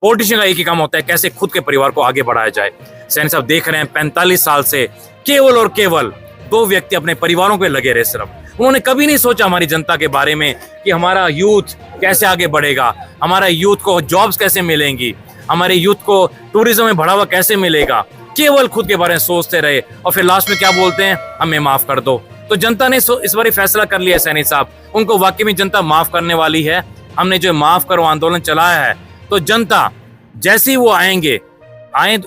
Politician का एक ही काम होता है कैसे खुद के परिवार को आगे बढ़ाया जाए। सैनी साहब देख रहे हैं 45 साल से केवल और केवल 2 व्यक्ति अपने परिवारों पे लगे रहे। सिर्फ उन्होंने कभी नहीं सोचा हमारी जनता के बारे में कि हमारा यूथ कैसे आगे बढ़ेगा, हमारा यूथ को जॉब्स कैसे मिलेंगी, हमारे यूथ को टूरिज्म में बढ़ावा कैसे मिलेगा। केवल खुद के बारे में सोचते रहे और फिर लास्ट में क्या बोलते हैं, हमें माफ कर दो। तो जनता ने इस बार फैसला कर लिया सैनी साहब, उनको वाकई में जनता माफ करने वाली है। हमने जो माफ करो आंदोलन चलाया है, तो जनता जैसे ही वो आए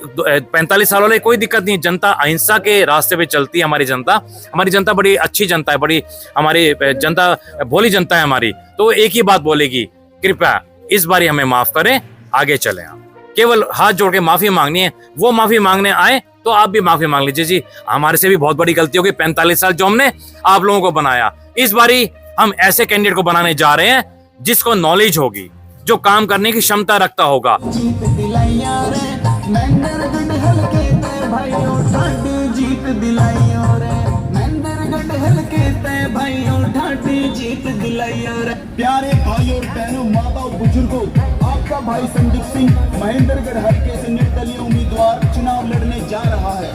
45 साल वाले कोई दिक्कत नहीं, जनता अहिंसा के रास्ते पे चलती है। हमारी जनता बड़ी अच्छी जनता है, बड़ी हमारी जनता भोली जनता है हमारी। तो वो एक ही बात बोलेगी, कृपया इस बार हमें माफ करें, आगे चलें। आप केवल हाथ जोड़ के माफी मांगनी है, वो माफी मांगने आए तो आप भी माफी मांग लीजिए। जी हमारे से भी बहुत बड़ी गलती होगी, 45 साल जो हमने आप लोगों को बनाया, इस बारी हम ऐसे कैंडिडेट को बनाने जा रहे हैं जिसको नॉलेज होगी, जो काम करने की क्षमता रखता होगा। प्यारे भाई और बहनों, माता और बुजुर्गों, आपका भाई संदीप सिंह महेंद्रगढ़ हल्के से निर्दलीय उम्मीदवार चुनाव लड़ने जा रहा है।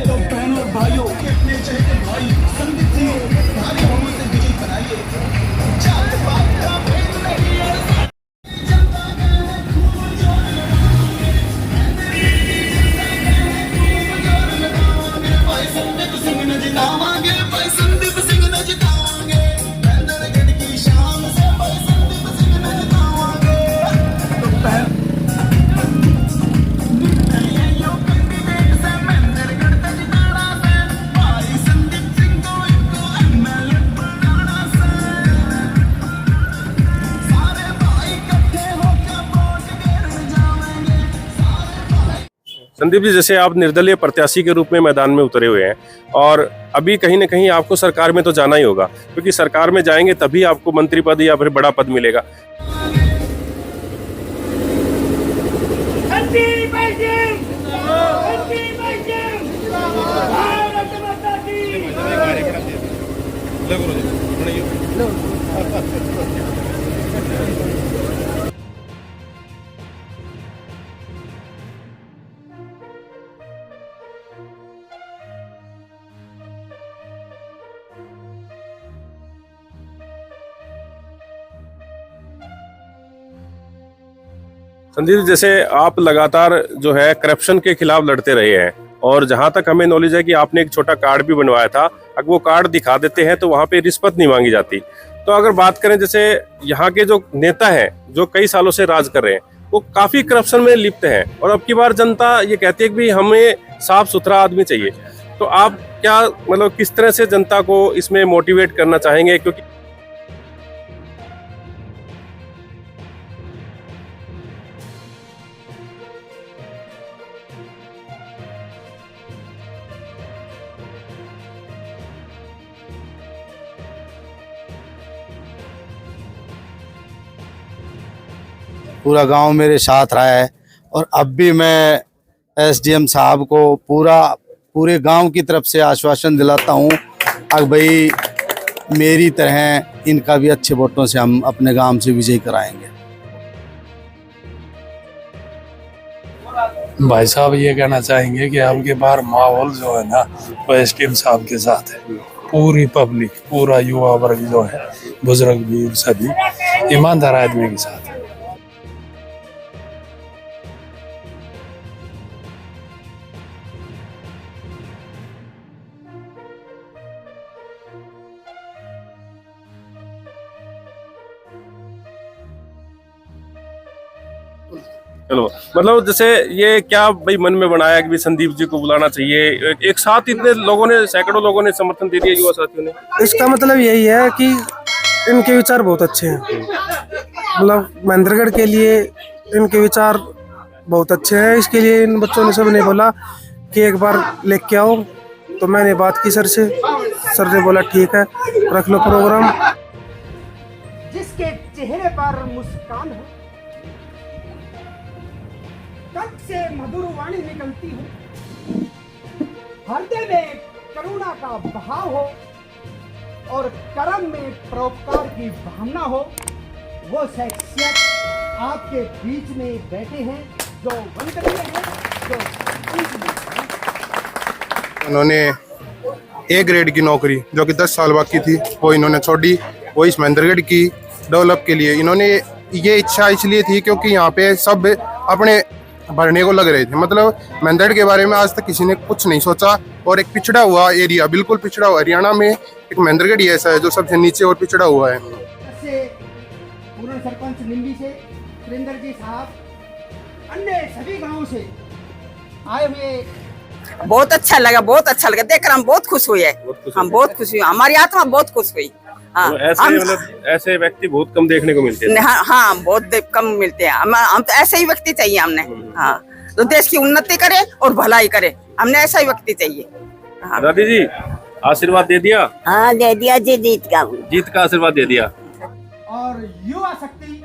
तो बहनों और भाइयों, अपने चहेते भाई संदीप सिंह भारी बहुमत से विजयी बनाइए। संदीप जी, जैसे आप निर्दलीय प्रत्याशी के रूप में मैदान में उतरे हुए हैं और अभी कहीं ना कहीं आपको सरकार में तो जाना ही होगा, क्योंकि सरकार में जाएंगे तभी आपको मंत्री पद या फिर बड़ा पद मिलेगा। संदीप, जैसे आप लगातार जो है करप्शन के खिलाफ लड़ते रहे हैं और जहां तक हमें नॉलेज है कि आपने एक छोटा कार्ड भी बनवाया था, अगर वो कार्ड दिखा देते हैं तो वहां पे रिश्वत नहीं मांगी जाती। तो अगर बात करें, जैसे यहाँ के जो नेता हैं जो कई सालों से राज कर रहे हैं, वो काफी करप्शन में लिप्त हैं और अब की बार जनता ये कहती है कि हमें साफ सुथरा आदमी चाहिए। तो आप क्या मतलब किस तरह से जनता को इसमें मोटिवेट करना चाहेंगे? क्योंकि पूरा गांव मेरे साथ रहा है और अब भी मैं एसडीएम साहब को पूरे गांव की तरफ से आश्वासन दिलाता हूं कि भाई मेरी तरह इनका भी अच्छे वोटों से हम अपने गांव से विजयी कराएंगे। भाई साहब ये कहना चाहेंगे कि अब के बार माहौल जो है ना वो एसडीएम साहब के साथ है। पूरी पब्लिक, पूरा युवा वर्ग जो है, बुजुर्ग भी सभी ईमानदार आदमी के साथ है। चलो, मतलब जैसे ये क्या भाई मन में बनाया कि संदीप जी को बुलाना चाहिए? एक साथ इतने लोगों ने, सैकड़ों लोगों ने समर्थन दे दिया युवा साथियों ने। इसका मतलब यही है कि इनके विचार बहुत अच्छे हैं। मतलब महेंद्रगढ़ के लिए इनके विचार बहुत अच्छे हैं। इसके लिए इन बच्चों ने सबने बोला कि एक बार लेके आओ, तो मैंने बात की सर से, सर ने बोला ठीक है रख लो प्रोग्राम। जिसके चेहरे पर मुस्कान हो कंठ से मधुर वाणी निकलती हो, हृदय में करुणा का बहाव हो और कर्म में परोपकार की भावना हो, वो शख्सियत आपके बीच में बैठे हैं जो वंदनीय है, जो पूजनीय है। उन्होंने ए ग्रेड की नौकरी जो कि 10 साल बाकी थी वो इन्होंने छोड़ी, वो इस महेंद्रगढ़ की डेवलप के लिए। इन्होंने ये इच्छा इसलिए थी क्योंकि यहाँ पे सब अपने भरने को लग रहे थे। मतलब महेंद्रगढ़ के बारे में आज तक किसी ने कुछ नहीं सोचा, और एक पिछड़ा हुआ एरिया, बिल्कुल पिछड़ा हुआ हरियाणा में एक महेंद्रगढ़ ही ऐसा है जो सबसे नीचे और पिछड़ा हुआ है। से पूर्ण सरपंच निम्बी से सुरेंद्र जी साहब, अन्य सभी गांवों से आए हुए, बहुत अच्छा लगा, बहुत अच्छा लगा, देखकर हम बहुत खुश हुए। हम बहुत खुश हुए, हमारी आत्मा बहुत खुश हुई। हाँ, तो ऐसे मतलब ऐसे व्यक्ति बहुत कम देखने को मिलते हैं। हाँ, बहुत कम मिलते हैं। हम तो ऐसे ही व्यक्ति चाहिए हमने। हाँ, तो देश की उन्नति करे और भलाई करे, हमने ऐसा ही व्यक्ति चाहिए। हाँ। दादी जी आशीर्वाद दे दिया? हाँ दे दिया जी, जीत का आशीर्वाद दे दिया। और युवा शक्ति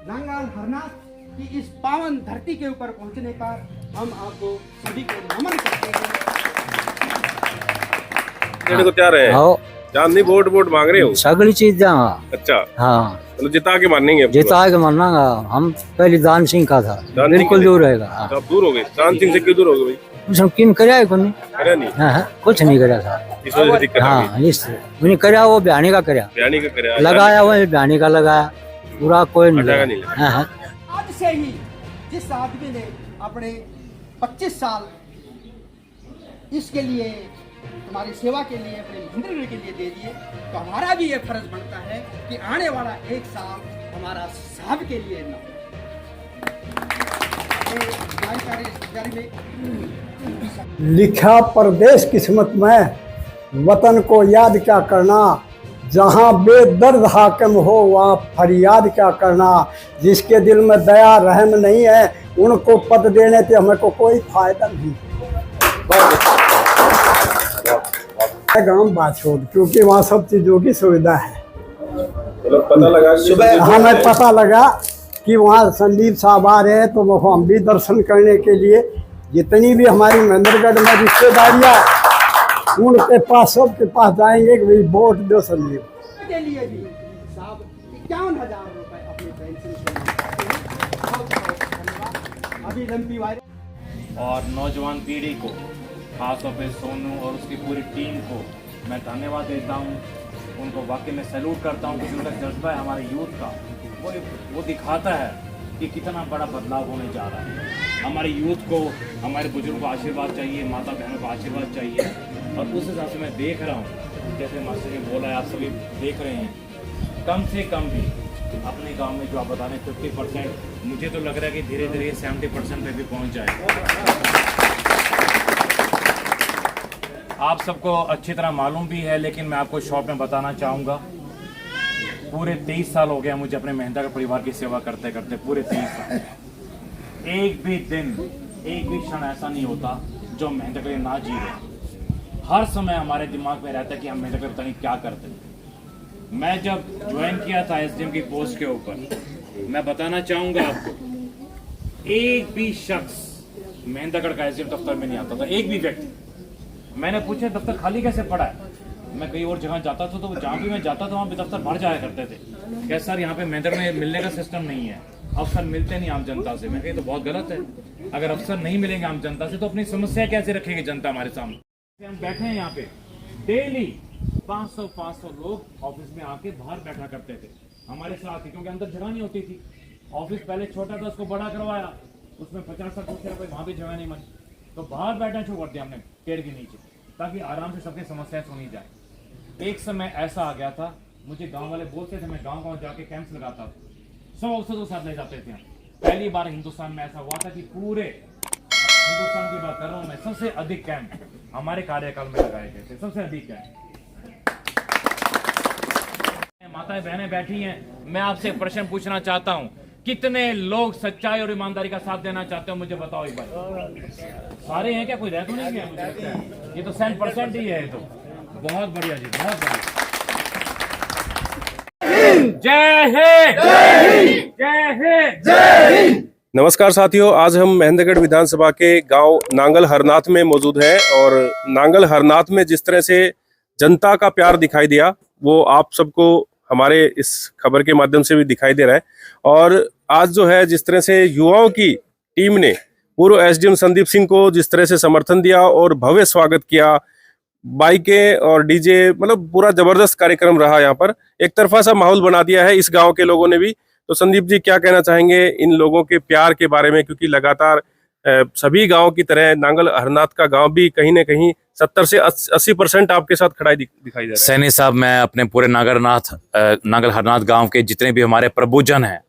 नांगल हरनाथ की इस पावन धरती के ऊपर पहुंचने पर हम आपको सभी को नमन करते हैं। देने को तैयार है? चांदनी वोट मांग रहे हो? सगली चीज अच्छा, हाँ, मतलब जिता के मानेंगे? जिता के मानना। हम पहले दान सिंह का था, बिल्कुल दूर रहेगा। अब दूर हो गए? दान सिंह से क्यों दूर हो गए भाई? उसने किन कराया नहीं, करा नहीं? हाँ, कुछ नहीं करा था, इस वजह से दिक्कत आ गई। हाँ, इसने करा, वो बयानी का करा, बयानी का करा, लगाया वो बयानी का लगाया, पूरा कोई नहीं लगा। हाँ। आज से ही जिस आदमी ने अपने 25 साल इसके लिए, हमारी सेवा के लिए, अपने महेंद्रगढ़ के लिए दे दिए, तो हमारा भी ये फर्ज बनता है कि आने वाला 1 साल हमारा साहब के लिए ना लिखा परदेश किस्मत में, वतन को याद क्या करना, जहाँ बेदर्द हाकिम हो वहाँ फरियाद क्या करना। जिसके दिल में दया रहम नहीं है, उनको पद देने से हमें को कोई फायदा नहीं। गांव बाछोड़, क्योंकि वहाँ सब चीज़ों की सुविधा है। पता लगा सुबह हमें पता लगा कि वहाँ संदीप साहब आ रहे हैं, तो वो हम भी दर्शन करने के लिए, जितनी भी हमारी महेंद्रगढ़ में रिश्तेदारियाँ, उनके पास, सबके पास जाएंगे कि भाई वोट दो संदीप के लिए भी। साहब 51,000 रुपए अपनी पेंशन से अभी लंबी वायरल। और नौजवान पीढ़ी को, खासतौर पे सोनू और उसकी पूरी टीम को मैं धन्यवाद देता हूँ। उनको वाकई में सैल्यूट करता हूँ, क्योंकि उनका जज्बा है हमारे यूथ का, वो दिखाता है कि कितना बड़ा बदलाव होने जा रहा है। हमारे यूथ को, हमारे बुजुर्गों को आशीर्वाद चाहिए, माता बहनों को आशीर्वाद चाहिए। और उस हिसाब से मैं देख रहा हूँ, जैसे मास्टर ने बोला है, आप सभी देख रहे हैं, कम से कम भी अपने गांव में जो आप बता रहे हैं 50%, मुझे तो लग रहा है कि धीरे धीरे 70% पे भी पहुंच जाएगा। आप सबको अच्छी तरह मालूम भी है, लेकिन मैं आपको शॉर्ट में बताना चाहूँगा। पूरे 23 साल हो गया मुझे अपने महेंद्रगढ़ परिवार की सेवा करते करते, पूरे 23 साल। एक भी दिन, एक भी क्षण ऐसा नहीं होता जो महेंद्रगढ़ ना जी रहे। हर समय हमारे दिमाग में रहता है कि हम महेंद्रगढ़ पता नहीं क्या करते। मैं जब ज्वाइन किया था एसडीएम की पोस्ट के ऊपर, मैं बताना चाहूँगा आपको, एक भी शख्स महेंद्रगढ़ का एसडीएम दफ्तर में नहीं आता था, एक भी व्यक्ति। मैंने पूछा दफ्तर खाली कैसे पड़ा है? मैं कई और जगह जाता था, तो जहाँ भी मैं जाता था वहाँ पे दफ्तर भर जाया करते थे। क्या सर यहाँ पे महेंद्रगढ़ में मिलने का सिस्टम नहीं है, अफसर मिलते नहीं आम जनता से। मैं कही तो बहुत गलत है, अगर अफसर नहीं मिलेंगे आम जनता से तो अपनी समस्या कैसे रखेगी जनता हमारे सामने? हम बैठे हैं यहाँ पे, डेली 500 लोग ऑफिस में आके बाहर बैठा करते थे हमारे साथ ही, क्योंकि अंदर जगह नहीं होती थी। ऑफिस पहले छोटा था, उसको बड़ा करवाया, उसमें 50-60 कुर्सियां, वहां भी जगह नहीं बनी, तो बाहर बैठना शुरू कर दिया हमने पेड़ के नीचे, ताकि आराम से सबकी समस्याएं सुनी जाए। एक समय ऐसा आ गया था, मुझे गांव वाले बोलते थे, मैं गांव जाके कैंप्स लगाता था, 100 अफसरों के साथ ले जाते थे। पहली बार हिंदुस्तान में ऐसा हुआ था कि पूरे हिंदुस्तान की बात कर रहा हूं मैं, सबसे अधिक कैंप हमारे कार्यकाल में लगाए गए थे, सबसे अधिक कैंप। माताएं बहनें बैठी हैं, मैं आपसे एक प्रश्न पूछना चाहता हूं, कितने लोग सच्चाई और ईमानदारी का साथ देना चाहते हो? मुझे बताओ एक बार। सारे हैं क्या? कोई रह तो नहीं गया? मुझे लगता है ये तो 100% ही है। ये तो बहुत बढ़िया जी, बहुत बढ़िया। नमस्कार साथियों, आज हम महेंद्रगढ़ विधानसभा के गांव नांगल हरनाथ में मौजूद हैं और नांगल हरनाथ में जिस तरह से जनता का प्यार दिखाई दिया वो आप सबको हमारे इस खबर के माध्यम से भी दिखाई दे रहा है। और आज जो है जिस तरह से युवाओं की टीम ने पूर्व एसडीएम संदीप सिंह को जिस तरह से समर्थन दिया और भव्य स्वागत किया, बाइकें और डीजे, मतलब पूरा जबरदस्त कार्यक्रम रहा। यहाँ पर एक तरफा सा माहौल बना दिया है इस गांव के लोगों ने भी। तो संदीप जी क्या कहना चाहेंगे इन लोगों के प्यार के बारे में, क्योंकि लगातार सभी गांव की तरह नांगल हरनाथ का गांव भी कहीं ना कहीं 70 से 80% आपके साथ खड़ा दिखाई दे रहा है। सैनी साहब, मैं अपने पूरे नांगल हरनाथ गांव के जितने भी हमारे प्रबुजन हैं,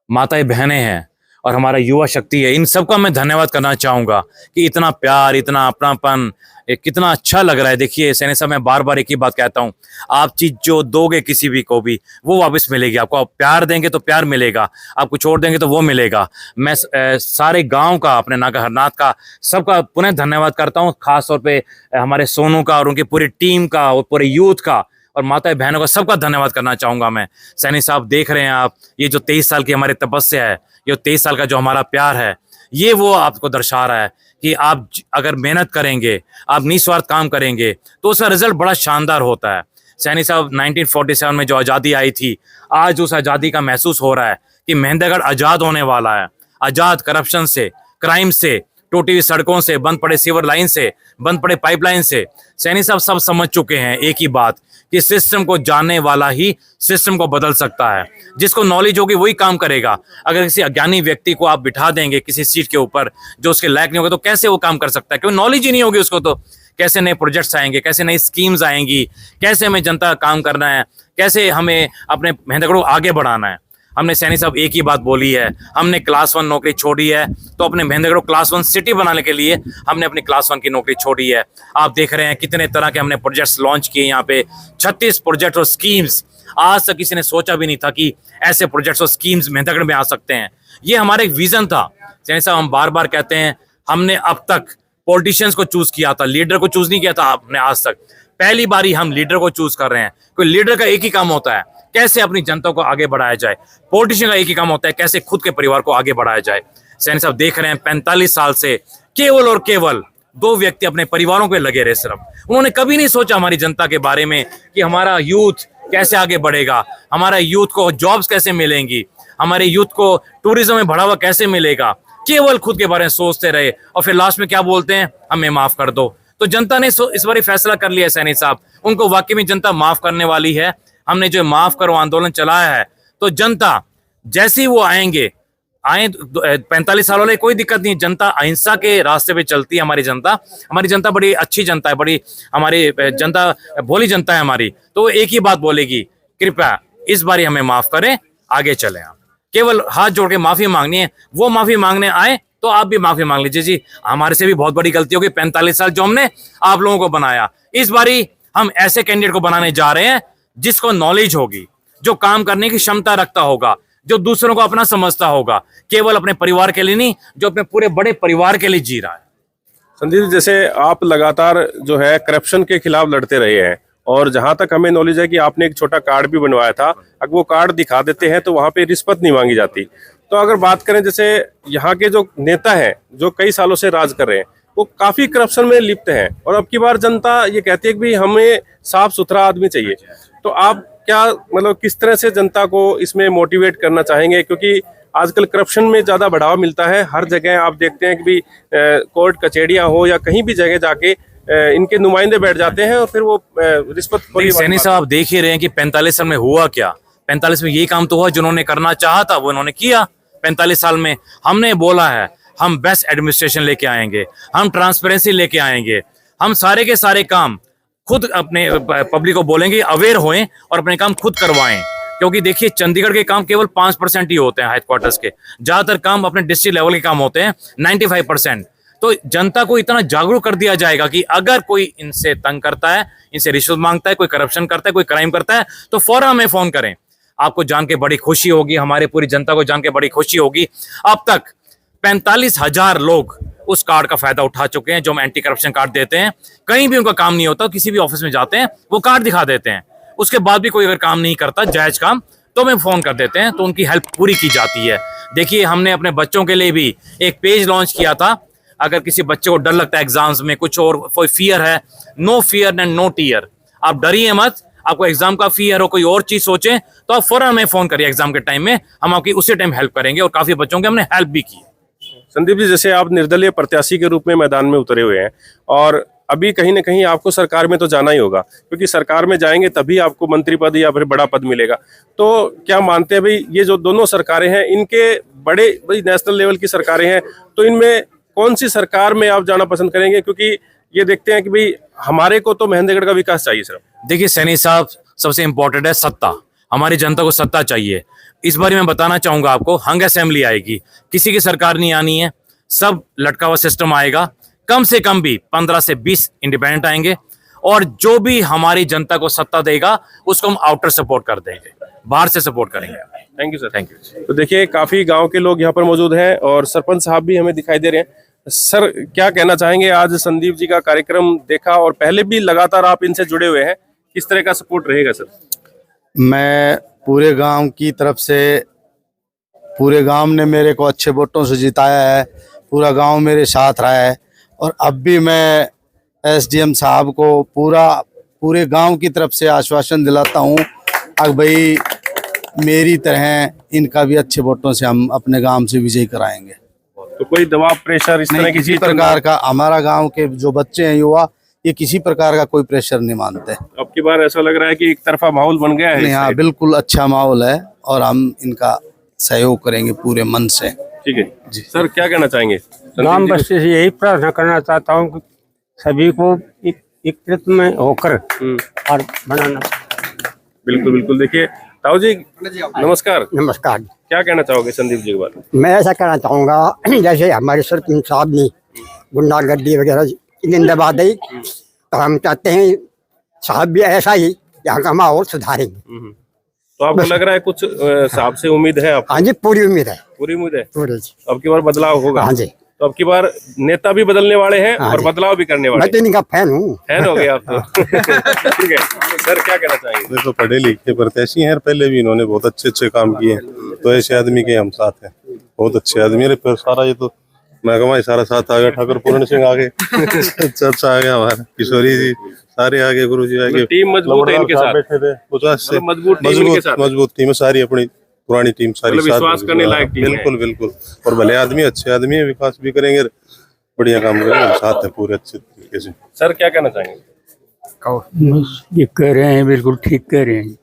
माताएं बहनें हैं और हमारा युवा शक्ति है, इन सबका मैं धन्यवाद करना चाहूंगा कि इतना प्यार, इतना अपनापन, कितना अच्छा लग रहा है। देखिए सैनी साहब, मैं बार बार एक ही बात कहता हूँ, आप चीज जो दोगे किसी भी को भी वो वापस मिलेगी आपको। आप प्यार देंगे तो प्यार मिलेगा, आप कुछ और देंगे तो वो मिलेगा। मैं सारे गांव का, अपने नांगल हरनाथ का, सबका पुनः धन्यवाद करता हूँ, खास तौर पे हमारे सोनू का और उनकी पूरी टीम का और पूरे यूथ का और माता बहनों का, सबका धन्यवाद करना चाहूंगा मैं। सैनी साहब, देख रहे हैं आप, ये जो 23 साल की हमारी तपस्या है, ये 23 साल का जो हमारा प्यार है, ये वो आपको दर्शा रहा है कि आप अगर मेहनत करेंगे, आप निस्वार्थ काम करेंगे तो उसका रिजल्ट बड़ा शानदार होता है। सैनी साहब, 1947 में जो आज़ादी आई थी, आज उस आज़ादी का महसूस हो रहा है कि महेंद्रगढ़ आज़ाद होने वाला है। आज़ाद करप्शन से, क्राइम से, टूटी हुई सड़कों से, बंद पड़े सीवर लाइन से, बंद पड़े पाइपलाइन से। सैनी साहब सब समझ चुके हैं एक ही बात कि सिस्टम को जानने वाला ही सिस्टम को बदल सकता है। जिसको नॉलेज होगी वही काम करेगा। अगर किसी अज्ञानी व्यक्ति को आप बिठा देंगे किसी सीट के ऊपर जो उसके लायक नहीं होगा, तो कैसे वो काम कर सकता है? क्योंकि नॉलेज ही नहीं होगी उसको, तो कैसे नए प्रोजेक्ट्स आएंगे, कैसे नई स्कीम्स आएंगी, कैसे हमें जनता का काम करना है, कैसे हमें अपने महेंद्रगढ़ को आगे बढ़ाना है। हमने सैनी साहब एक ही बात बोली है, हमने क्लास 1 नौकरी छोड़ी है, तो अपने महेंद्रगढ़ को क्लास 1 सिटी बनाने के लिए हमने अपनी क्लास 1 की नौकरी छोड़ी है। आप देख रहे हैं कितने तरह के हमने प्रोजेक्ट्स लॉन्च किए यहाँ पे, 36 प्रोजेक्ट और स्कीम्स। आज तक किसी ने सोचा भी नहीं था कि ऐसे प्रोजेक्ट्स और स्कीम्स महेंद्रगढ़ में आ सकते हैं। ये हमारा एक विजन था। सैनी साहब, हम बार बार कहते हैं, हमने अब तक पॉलिटिशियंस को चूज किया था, लीडर को चूज नहीं किया था आपने आज तक। पहली बारी हम लीडर को चूज कर रहे हैं। कोई लीडर का एक ही काम होता है, कैसे अपनी जनता को आगे बढ़ाया जाए। पॉलिटिशियन का एक ही काम होता है, कैसे खुद के परिवार को आगे बढ़ाया जाए। सैनी साहब देख रहे हैं, 45 साल से केवल और केवल 2 व्यक्ति अपने परिवारों पे लगे रहे सिर्फ। उन्होंने कभी नहीं सोचा हमारी जनता के बारे में कि हमारा यूथ कैसे आगे बढ़ेगा, हमारा यूथ को जॉब्स कैसे मिलेंगी, हमारे यूथ को टूरिज्म में बढ़ावा कैसे मिलेगा। केवल खुद के बारे में सोचते रहे और फिर लास्ट में क्या बोलते हैं, हमें माफ कर दो। तो जनता ने इस बार फैसला कर लिया है सैनी साहब, उनको वाकई में जनता माफ करने वाली है। हमने जो माफ करो आंदोलन चलाया है, तो जनता जैसे ही वो आए 45 साल वाले कोई दिक्कत नहीं, जनता अहिंसा के रास्ते पे चलती है। हमारी जनता बड़ी अच्छी जनता है, बड़ी हमारी जनता भोली जनता है हमारी। तो एक ही बात बोलेगी, कृपया इस बार हमें माफ करें, आगे चलें। आप केवल हाथ जोड़ के माफी मांगनी है, वो माफी मांगने आए तो आप भी माफी मांग लीजिए। जी, हमारे से भी बहुत बड़ी गलती होगी, 45 साल जो हमने आप लोगों को बनाया। इस बारी हम ऐसे कैंडिडेट को बनाने जा रहे हैं जिसको नॉलेज होगी, जो काम करने की क्षमता रखता होगा, जो दूसरों को अपना समझता होगा, केवल अपने परिवार के लिए नहीं, जो अपने पूरे बड़े परिवार के लिए जी रहा है। संदीप, जैसे आप लगातार जो है करप्शन के खिलाफ लड़ते रहे हैं और जहां तक हमें नॉलेज है कि आपने एक छोटा कार्ड भी बनवाया था, अगर वो कार्ड दिखा देते हैं तो वहां पे रिश्वत नहीं मांगी जाती। तो अगर बात करें, जैसे यहाँ के जो नेता हैं जो कई सालों से राज कर रहे हैं, वो काफी करप्शन में लिप्त हैं और अब की बार जनता ये कहती है कि भाई हमें साफ सुथरा आदमी चाहिए। तो आप क्या, मतलब किस तरह से जनता को इसमें मोटिवेट करना चाहेंगे? क्योंकि आजकल करप्शन में ज्यादा बढ़ावा मिलता है। हर जगह आप देखते हैं कि भी कोर्ट कचहरियां हो या कहीं भी जगह जाके इनके नुमाइंदे बैठ जाते हैं और फिर वो रिश्वत। सैनी साहब, आप देख ही रहे हैं कि 45 साल में हुआ क्या। 45 में यही काम तो हुआ जिन्होंने करना चाहा था, वो इन्होंने किया। 45 साल में हमने बोला है, हम बेस्ट एडमिनिस्ट्रेशन लेके आएंगे, हम ट्रांसपेरेंसी लेके आएंगे, हम सारे के सारे काम खुद अपने पब्लिक को बोलेंगे, अवेयर होएं और अपने काम खुद करवाएं। क्योंकि देखिए, चंडीगढ़ के काम केवल 5% ही होते हैं हेडक्वार्टर्स के, ज्यादातर काम अपने डिस्ट्रिक्ट लेवल के काम होते हैं 95%। तो जनता को इतना जागरूक कर दिया जाएगा कि अगर कोई इनसे तंग करता है, इनसे रिश्वत मांगता है, कोई करप्शन करता है, कोई क्राइम करता है, तो फौरन हमें फोन करें। आपको जान के बड़ी खुशी होगी, हमारे पूरी जनता को जान के बड़ी खुशी होगी। अब तक 45,000 लोग उस कार्ड का फायदा उठा चुके हैं, जो हम एंटी करप्शन कार्ड देते हैं। कहीं भी उनका काम नहीं होता, किसी भी ऑफिस में जाते हैं, वो कार्ड दिखा देते हैं, उसके बाद भी कोई अगर काम नहीं करता जायज काम, तो हमें फ़ोन कर देते हैं, तो उनकी हेल्प पूरी की जाती है। देखिए, हमने अपने बच्चों के लिए भी एक पेज लॉन्च किया था। अगर किसी बच्चे को डर लगता है एग्जाम्स में, कुछ और कोई फियर है, no fear and no tear, आप डरिए मत। आपको एग्जाम का फियर हो, कोई और चीज सोचें, तो आप फौरन हमें फोन करिए एग्जाम के टाइम में, हम आपकी उसी टाइम हेल्प करेंगे। और काफी बच्चों की हमने हेल्प भी की। संदीप जी, जैसे आप निर्दलीय प्रत्याशी के रूप में मैदान में उतरे हुए हैं और अभी कहीं ना कहीं आपको सरकार में तो जाना ही होगा, क्योंकि सरकार में जाएंगे तभी आपको मंत्री पद या फिर बड़ा पद मिलेगा। तो क्या मानते हैं भाई, ये जो दोनों सरकारें हैं, इनके बड़े भाई नेशनल लेवल की सरकारें हैं, तो इनमें कौन सी सरकार में आप जाना पसंद करेंगे? क्योंकि ये देखते हैं कि भाई हमारे को तो महेंद्रगढ़ का विकास चाहिए सिर्फ। देखिए सैनी साहब, सबसे इंपॉर्टेंट है सत्ता। हमारी जनता को सत्ता चाहिए। इस बार मैं बताना चाहूंगा आपको, हंग असेंबली आएगी, किसी की सरकार नहीं आनी है, सब लटका हुआ सिस्टम आएगा। कम से कम भी 15 से 20 इंडिपेंडेंट आएंगे, और जो भी हमारी जनता को सत्ता देगा उसको हम आउटर सपोर्ट कर देंगे, बाहर से सपोर्ट करेंगे। Thank you sir. Thank you. तो देखिए, काफी गांव के लोग यहाँ पर मौजूद हैं और सरपंच साहब भी हमें दिखाई दे रहे हैं। सर, क्या कहना चाहेंगे? आज संदीप जी का कार्यक्रम देखा और पहले भी लगातार आप इनसे जुड़े हुए हैं, किस तरह का सपोर्ट रहेगा सर? मैं पूरे गांव की तरफ से, पूरे गांव ने मेरे को अच्छे वोटों से जिताया है, पूरा गांव मेरे साथ रहा है, और अब भी मैं एसडीएम साहब को पूरे गांव की तरफ से आश्वासन दिलाता हूं कि भाई मेरी तरह इनका भी अच्छे वोटों से हम अपने गांव से विजय कराएंगे। तो कोई दबाव, प्रेशर इस तरह की किसी चीज प्रकार का, हमारा गांव के जो बच्चे हैं, युवा, ये किसी प्रकार का कोई प्रेशर नहीं मानते। अब की बार ऐसा लग रहा है कि एक तरफा माहौल बन गया है? नहीं, हाँ, बिल्कुल अच्छा माहौल है और हम इनका सहयोग करेंगे पूरे मन से। ठीक है जी। सर, क्या कहना चाहेंगे? गांव बस्ती से यही प्रार्थना करना चाहता हूँ कि सभी को एकत्रित में होकर और बनाना। बिल्कुल बिल्कुल। देखिए ताऊ जी, नमस्कार। नमस्कार। क्या कहना चाहोगे संदीप जी के बारे में? मैं ऐसा कहना चाहूँगा, जैसे हमारे सरपंच साहब ने गुंडागर्दी वगैरह जिंदाबाद दी, तो हम चाहते हैं साहब भी ऐसा ही यहाँ का माहौल सुधारेंगे। तो आपको लग रहा है कुछ साहब से उम्मीद है आपको? हाँ जी, पूरी उम्मीद है। पूरी उम्मीद है? पूरी जी। अब की बार बदलाव होगा? हाँ जी। तो अब की बार नेता भी बदलने वाले हैं और बदलाव भी करने वाले मैं तो इनका फैन हूँ। फैन हो गए आप तो। ठीक है सर, क्या कहना चाहेंगे? देखो, पढ़े लिखे प्रत्याशी हैं, पहले भी इन्होंने बहुत अच्छे काम किए हैं, तो ऐसे आदमी के हम साथ हैं। बहुत अच्छे आदमी है। फिर सारा ये तो महकमा ही सारा साथ आ गया, ठाकुर पूर्ण सिंह आगे, चर्चा आ गया, हमारा किशोरी जी सारे आगे, गुरु जी आगे, टीम मजबूत है इनके साथ, बैठे थे 50 से मजबूत टीम है सारी, अपनी पुरानी टीम सारी, विश्वास करने लायक टीम है। बिल्कुल बिल्कुल। और भले आदमी, अच्छे आदमी है, विकास भी करेंगे, बढ़िया काम करेंगे, हम साथ है पूरे अच्छे तरीके से। सर, क्या कहना चाहेंगे? ये कह रहे हैं, बिल्कुल ठीक कह रहे हैं।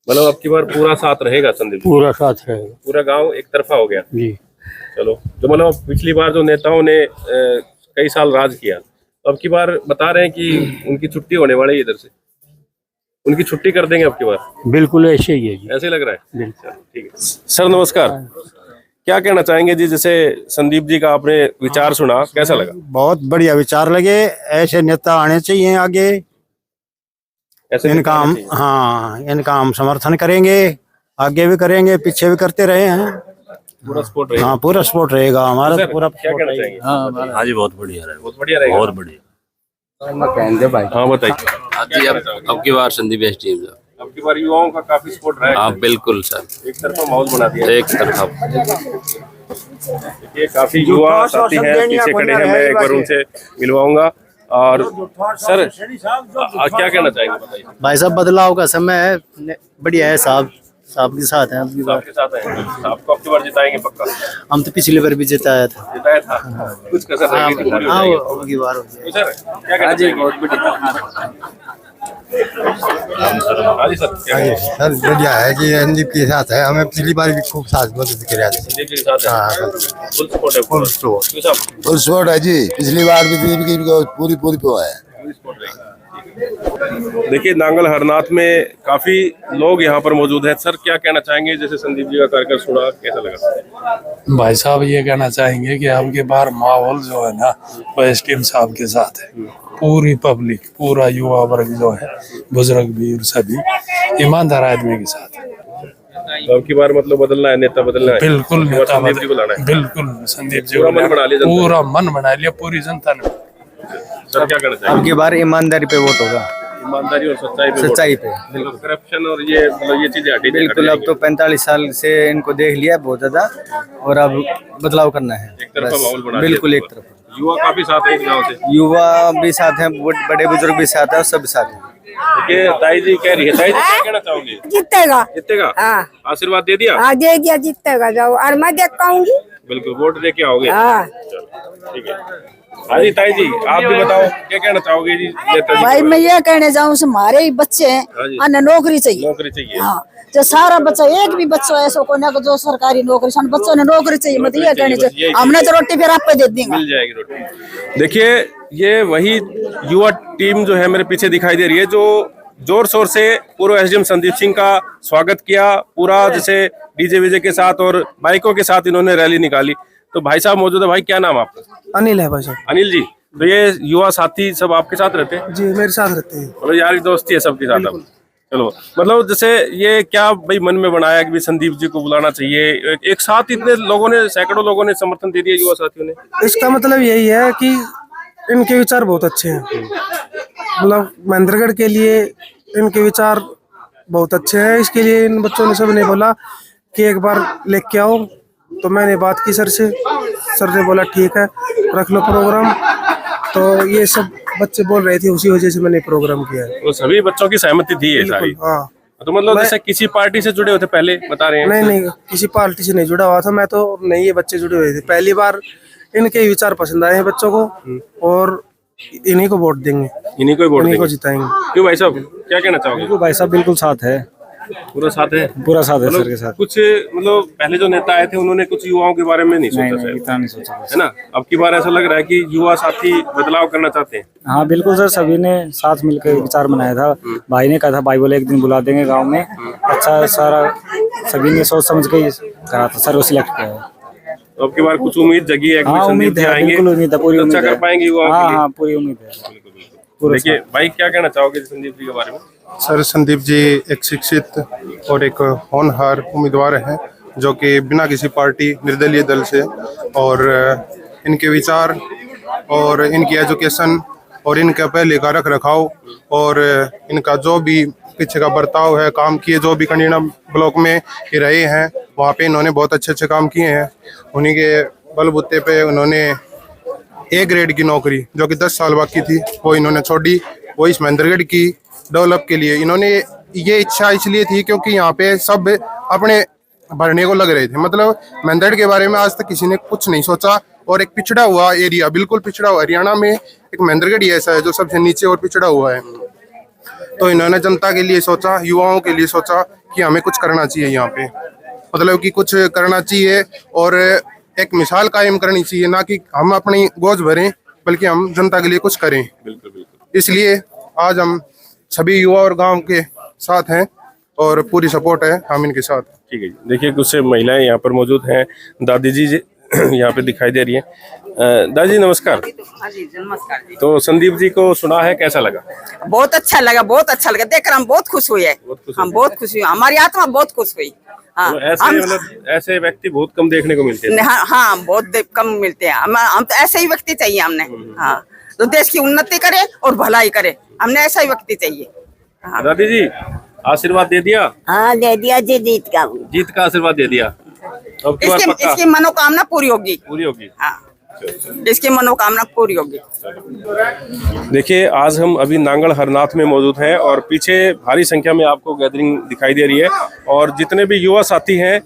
मतलब अब की बार पूरा साथ रहेगा संदीप? पूरा साथ रहेगा। पूरा गांव एक तरफा हो गया जी। चलो, जो मतलब पिछली बार जो नेताओं ने कई साल राज किया, तो अब की बार बता रहे हैं कि उनकी छुट्टी होने वाली है, इधर से उनकी छुट्टी कर देंगे अब की बार? बिल्कुल ऐसे ही है जी। ऐसे लग रहा है? बिल्कुल। ठीक है सर, नमस्कार। क्या कहना चाहेंगे जी? जैसे संदीप जी का आपने विचार सुना, कैसा लगा? बहुत बढ़िया विचार लगे, ऐसे नेता आने चाहिए आगे, ऐसे इनका हम, हाँ, इनका हम समर्थन करेंगे, आगे भी करेंगे, पीछे भी करते रहे हैं। पूरा सपोर्ट रहेगा? हाँ, पूरा सपोर्ट रहेगा हमारा। सर, पूरा क्या कहना चाहेंगे? हाँ जी, बहुत बढ़िया रहेगा। बहुत बढ़िया रहेगा? बहुत बढ़िया। हाँ बताइए। अब की बार संदीप एसडीएम साहब, अब की बार युवाओं का काफी सपोर्ट रहा है? हाँ बिल्कुल सर, एक तरफा माहौल बना दिया, एक तरफा। देखिए, काफी युवा साथी हैं पीछे खड़े हैं, मैं एक बार उनसे मिलवाऊंगा। और सर, क्या कहना चाहेंगे, बताइए। भाई साहब, बदलाव का समय है, बढ़िया है, साहब के साथ हैं। आपके साथ हैं? आपको अब की बार जिताएंगे पक्का? हम तो पिछली बार भी जिताया था। जिताया था? कुछ कसर रह गई थी? हाँ, होगी बार हो जाएगी। सर, क्या कहना चाहेंगे? बहुत बढ़िया। हाँ जी सर, सर बढ़िया है कि संदीप के साथ है, हमें पिछली बार भी खूब साथ मदद किया। संदीप के साथ है? फुल सपोर्ट है? फुल सपोर्ट है जी, पिछली बार भी पूरी पे है। देखिए, नांगल हरनाथ में काफी लोग यहाँ पर मौजूद हैं। सर, क्या कहना चाहेंगे? जैसे संदीप जी का कार्यक्रम सुना, कैसा लगा? भाई साहब, ये कहना चाहेंगे कि अब की बार माहौल जो है ना, वो एसडीएम साहब के साथ है। पूरी पब्लिक, पूरा युवा वर्ग जो है, बुजुर्ग भी और सभी ईमानदार आदमी के साथ है। तो अब की बार मतलब बदलना है, नेता बदलना है? बिल्कुल, संदीप जी को लाना है? बिल्कुल संदीप जी पूरा मन बना लिया? पूरा मन बना लिया पूरी जनता ने। सर, क्या कहना चाहेंगे? अब की बार ईमानदारी पे वोट होगा। ईमानदारी और सच्चाई पे सच्चाई वोट। पे मतलब करप्शन और ये मतलब ये चीजें हटी बिल्कुल। अब तो 45 साल से इनको देख लिया बहुत ज्यादा, और अब बदलाव करना है। एक तरफा बस, माहौल बना बिल्कुल दिया। एक तरफ। युवा काफी साथ है इस गाँव से। युवा भी साथ हैं, बड़े बुजुर्ग भी साथ हैं, और सब साथ हैं। देखिए ताई जी कह रही है, ताई जी क्या कहना चाहोगे? जीतेगा। जीतेगा? हाँ आशीर्वाद दे दिया? हाँ दे दिया, जीतेगा। जाओ, और मैं देख पाऊंगी। बिल्कुल, वोट दे के आओगे? हाँ ठीक है। हाँ जी ताई जी, आप भी बताओ क्या कहना चाहोगे जी नेताजी भाई, के मैं ये कहने जाऊँ हमारे ही बच्चे हैं, हाँ जी। अन्य नौकरी चाहिए। नौकरी चाहिए। हाँ, जो सारा बच्चा, एक भी बच्चा ऐसा को ना जो सरकारी नौकरी, सन बच्चों ने नौकरी चाहिए, मतलब ये कहने चाहिए। हमने तो रोटी फिर आप पे दे देंगे। मिल जाएगी रोटी। देखिए ये वही युवा टीम जो है मेरे पीछे दिखाई दे रही है, जो जोर शोर से पूर्व एसडीएम संदीप सिंह का स्वागत किया, पूरा जैसे डीजे वीजे के साथ और बाइकों के साथ इन्होंने रैली निकाली। तो भाई साहब मौजूद है। भाई क्या नाम आपका? अनिल है भाई साहब। अनिल जी, तो ये युवा साथी सब आपके साथ रहते हैं? जी मेरे साथ रहते हैं। मतलब यारी दोस्ती है सबके साथ अब। चलो, मतलब जैसे ये क्या भाई मन में बनाया कि भी संदीप जी को बुलाना चाहिए, एक साथ इतने लोगों ने, सैकड़ों लोगों ने समर्थन दे दिया युवा साथियों ने। इसका मतलब यही है कि इनके विचार बहुत अच्छे हैं। मतलब महेंद्रगढ़ के लिए इनके विचार बहुत अच्छे हैं। इसके लिए इन बच्चों ने सबने बोला कि एक बार लेके आओ, तो मैंने बात की सर से। सर ने बोला ठीक है, रख लो प्रोग्राम। तो ये सब बच्चे बोल रहे थे, उसी वजह से मैंने प्रोग्राम किया है। वो सभी बच्चों की सहमति थी ये सारी? हाँ। तो मतलब जैसे किसी पार्टी से जुड़े होते पहले बता रहे हैं? नहीं, किसी पार्टी से नहीं जुड़ा हुआ था मैं तो। नहीं, ये बच्चे जुड़े हुए थे। पहली बार इनके ही विचार पसंद आए हैं बच्चों को, और इन्हीं को वोट देंगे, इन्हीं को वोट इन्हीं को देंगे। जिताएंगे। क्यों भाई साहब क्या कहना चाहोगे? भाई साहब बिल्कुल साथ है, पूरा साथ है? पूरा साथ है मतलब सर के साथ। कुछ मतलब पहले जो नेता आए थे उन्होंने कुछ युवाओं के बारे में नहीं सोचा शायद, इतना नहीं सोचा है ना? अब की बार ऐसा लग रहा है कि युवा साथी बदलाव करना चाहते हैं। हाँ बिल्कुल सर, सभी ने साथ मिलकर विचार बनाया था। भाई ने कहा था, भाई बोले एक दिन बुला देंगे गांव में। अच्छा सारा सभी ने सोच समझ के करा था, सर वो सिलेक्ट किया है। तो अब की बार कुछ उम्मीद जगी है कि हाँ संदीप उम्मीद जी है, आएंगे, बिल्कुल उम्मीद है, पूरी तो उम्मीद अच्छा है। कर पाएंगे युवाओं के हाँ लिए? हाँ पूरी उम्मीद है। देखिए भाई क्या कहना चाहोगे संदीप जी के बारे में? सर संदीप जी एक शिक्षित और एक होनहार उम्मीदवार हैं, जो कि बिना किसी पार्टी, निर्दलीय दल से, और इनके विचार और इनकी एजुकेशन और इनका पहले का रख रखाव और इनका जो भी पीछे का बर्ताव है, काम किए, जो भी कंडीना ब्लॉक में ही रहे हैं वहाँ पे इन्होंने बहुत अच्छे अच्छे काम किए हैं। उन्हीं के बलबूते पे उन्होंने ए ग्रेड की नौकरी जो कि 10 साल बाकी थी वो इन्होंने छोड़ी। वो इस महेंद्रगढ़ की डेवलप के लिए इन्होंने, ये इच्छा इसलिए थी क्योंकि यहाँ पे सब अपने भरने को लग रहे थे। मतलब महेंद्रगढ़ के बारे में आज तक किसी ने कुछ नहीं सोचा, और एक पिछड़ा हुआ एरिया, बिल्कुल पिछड़ा हुआ, हरियाणा में एक महेंद्रगढ़ ही ऐसा है जो सबसे नीचे और पिछड़ा हुआ है। तो इन्होंने जनता के लिए सोचा, युवाओं के लिए सोचा कि हमें कुछ करना चाहिए यहाँ पे, मतलब कि कुछ करना चाहिए और एक मिसाल कायम करनी चाहिए, ना कि हम अपनी गोद भरें बल्कि हम जनता के लिए कुछ करें। बिल्कुल बिल्कुल। इसलिए आज हम सभी युवा और गांव के साथ हैं और पूरी सपोर्ट है हम इनके साथ। ठीक है जी। देखिए कुछ महिलाएं यहाँ पर मौजूद हैं, दादी जी यहाँ पे दिखाई दे रही है। दादी जी नमस्कार। हाँ जी नमस्कार जी। तो संदीप जी को सुना है, कैसा लगा? बहुत अच्छा लगा, बहुत अच्छा लगा, देखकर हम बहुत खुश हुए। हम बहुत खुश हुए, हमारी आत्मा बहुत खुश हुई। हाँ, तो ऐसे मतलब ऐसे व्यक्ति बहुत कम देखने को मिलते हैं। हाँ बहुत कम मिलते हैं। हम तो ऐसे ही व्यक्ति चाहिए हमने। हाँ, तो देश की उन्नति करे और भलाई करे, हमने ऐसा ही व्यक्ति चाहिए। हाँ। दादी जी आशीर्वाद दे दिया? हाँ दे दिया जी, जीत का आशीर्वाद दे दिया। अब की बार पक्का? इसकी मनोकामना पूरी होगी। पूरी होगी। हाँ, इसकी मनोकामना पूरी होगी। देखिए आज हम अभी नांगल हरनाथ में मौजूद हैं और पीछे भारी संख्या में आपको गैदरिंग दिखाई दे रही है, और जितने भी युवा साथी हैं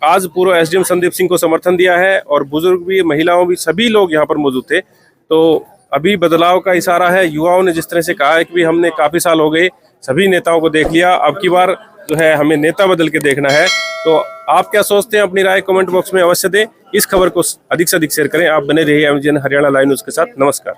आज पूर्व एसडीएम संदीप सिंह को समर्थन दिया है, और बुजुर्ग भी, महिलाओं भी, सभी लोग यहाँ पर मौजूद थे। तो अभी बदलाव का इशारा है। युवाओं ने जिस तरह से कहा है कि हमने काफी साल हो गए सभी नेताओं को देख लिया, अब की बार जो है हमें नेता बदल के देखना है। तो आप क्या सोचते हैं, अपनी राय कमेंट बॉक्स में अवश्य दें। इस खबर को अधिक से अधिक शेयर करें। आप बने रहिए एमजीएन हरियाणा लाइव न्यूज के साथ। नमस्कार।